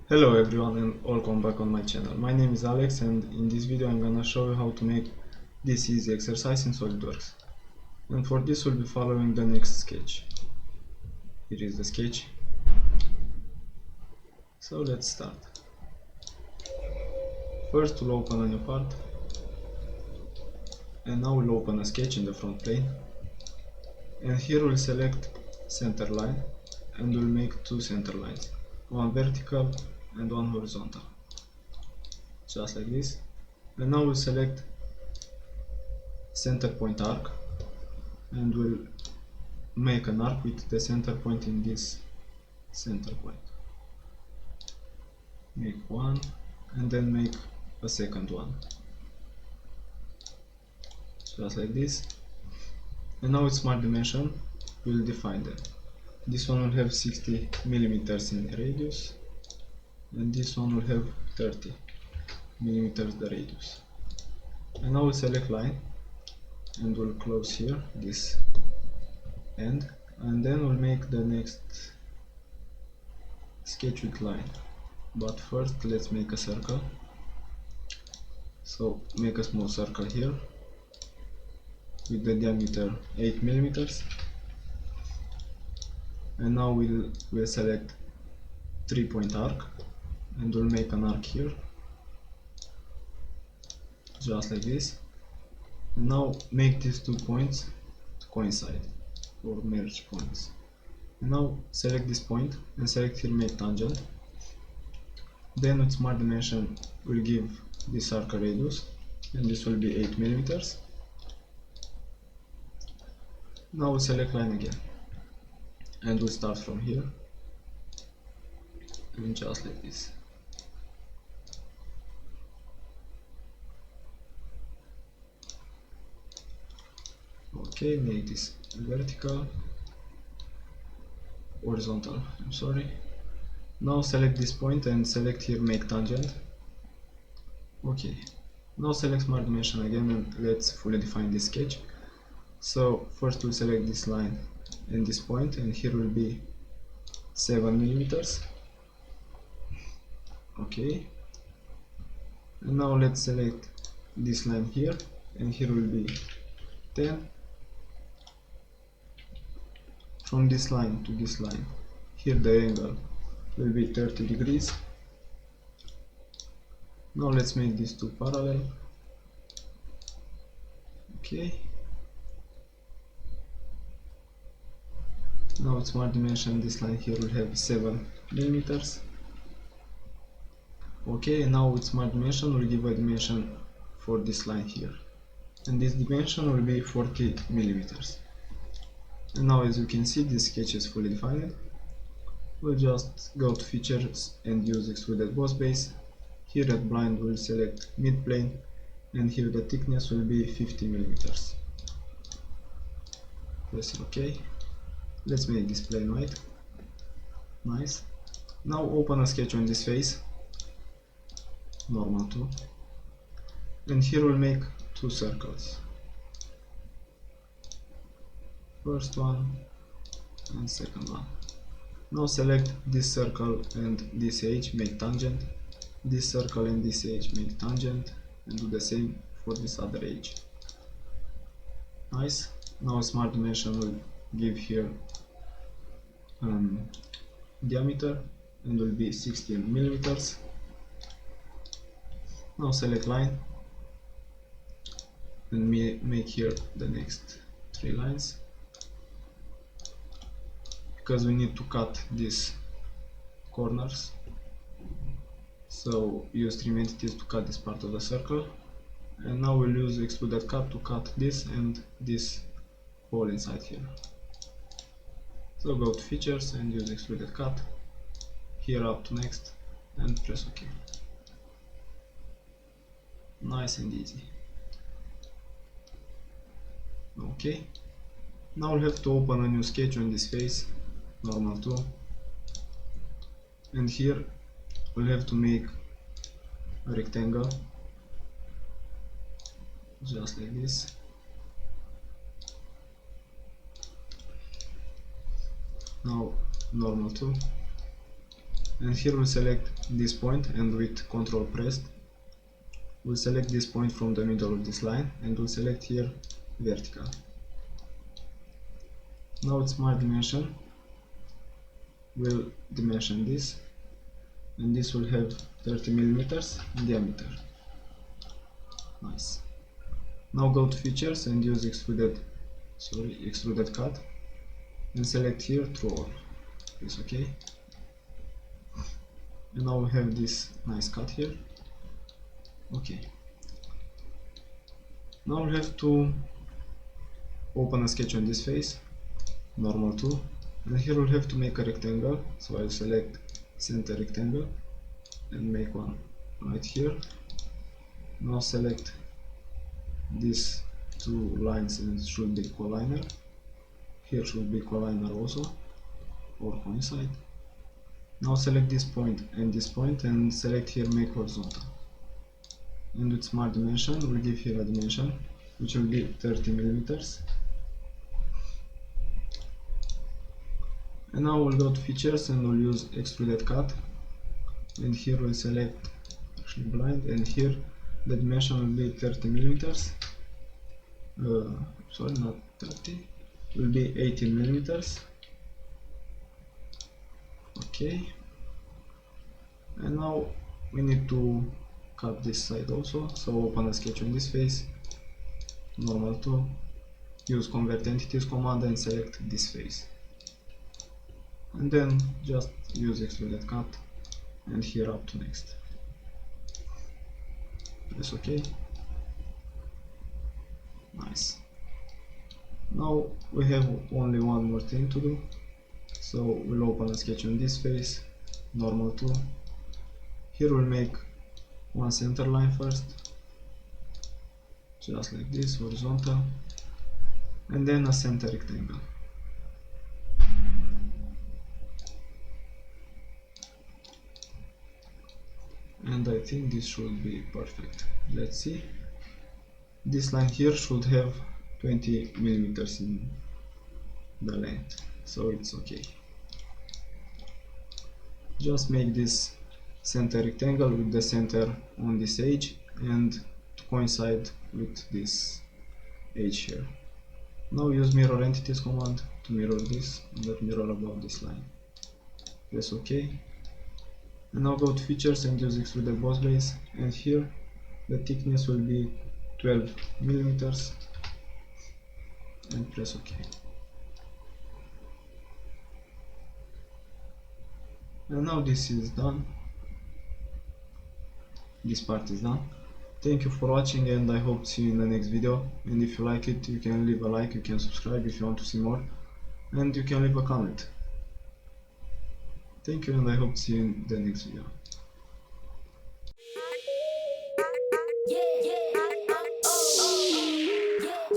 Hello everyone and welcome back on my channel. My name is Alex and in this video I'm gonna show you how to make this easy exercise in SolidWorks. And for this we'll be following the next sketch. Here is the sketch. So let's start. First we'll open a new part. And now we'll open a sketch in the front plane. And here we'll select center line and we'll make two center lines. One vertical and one horizontal. Just like this. And now we'll select center point arc and we'll make an arc with the center point in this center point. Make one and then make a second one. Just like this. And now with smart dimension we'll define them. This one will have 60 millimeters in radius and this one will have 30 millimeters the radius. And now we'll select line and we'll close here this end and then we'll make the next sketch with line. But first let's make a circle. So make a small circle here with the diameter 8 millimeters. And now we'll select 3-point arc and we'll make an arc here just like this. And now make these 2 points coincide or merge points. And now select this point and select here make tangent. Then with smart dimension we'll give this arc a radius and this will be 8 millimeters. Now we'll select line again and we'll start from here and just like this. Okay, make this vertical, horizontal, I'm sorry. Now select this point and select here make tangent. Okay, now select smart dimension again and let's fully define this sketch. So first we'll select this line and this point and here will be 7 millimeters. Okay, and now let's select this line here and here will be 10. From this line to this line, here the angle will be 30 degrees. Now let's make these two parallel. Okay. Now with smart dimension this line here will have 7 millimeters. Okay, and now with smart dimension we'll give a dimension for this line here. And this dimension will be 40 millimeters. And now as you can see this sketch is fully defined. We'll just go to features and use extruded boss base. Here at blind we'll select mid plane and here the thickness will be 50 millimeters. Press OK. Let's make this plane white. Nice. Now open a sketch on this face. Normal 2. And here we'll make 2 circles. First one and second one. Now select this circle and this edge, make tangent. This circle and this edge, make tangent. And do the same for this other edge. Nice. Now smart dimension will give here diameter and will be 16 millimeters. Now select line and make here the next 3 lines. Because we need to cut these corners, so use trim entities to cut this part of the circle. And now we'll use extruded cut to cut this and this hole inside here. So go to features and use extruded cut, here up to next and press OK. Nice and easy. Okay, now we'll have to open a new sketch on this face. Normal 2, and here we'll have to make a rectangle just like this. Now normal 2 And here we'll select this point, and with Control pressed, we'll select this point from the middle of this line, and we'll select here vertical. Now with Smart Dimension, we'll dimension this, and this will have 30 millimeters in diameter. Nice. Now go to Features and use Extruded Cut, and select here True All. Press OK. And now we have this nice cut here. Okay. Now we have to open a sketch on this face, normal tool, and here we'll have to make a rectangle, so I'll select center rectangle and make one right here. Now select these two lines and should be collinear. Here should be collinear also, or coincide. Now select this point and select here make horizontal. And with Smart Dimension, we'll give here a dimension which will be 30 millimeters. And now we'll go to Features and we'll use Extruded Cut, and here we'll select actually blind, and here the dimension will be 30 millimeters. Sorry, not 30, will be 18 millimeters. Okay. And now we need to cut this side also, so open a sketch on this face, normal tool, use Convert Entities command and select this face. And then just use Extruded Cut and here up to next. Press OK. Nice. Now we have only one more thing to do, so we'll open a sketch on this face, normal tool. Here we'll make one center line first, just like this, horizontal, and then a center rectangle. And I think this should be perfect. Let's see. This line here should have 20 millimeters in the length, so it's okay. Just make this center rectangle with the center on this edge and to coincide with this edge here. Now use Mirror Entities command to mirror this and that mirror above this line. Press OK. And now go to Features and use Extruded Boss Base, and here the thickness will be 12 millimeters, and press OK. And now this is done. This part is done. Thank you for watching, and I hope to see you in the next video. And if you like it, you can leave a like, you can subscribe if you want to see more, and you can leave a comment. Thank you, and I hope to see you in the next video. Yeah, yeah.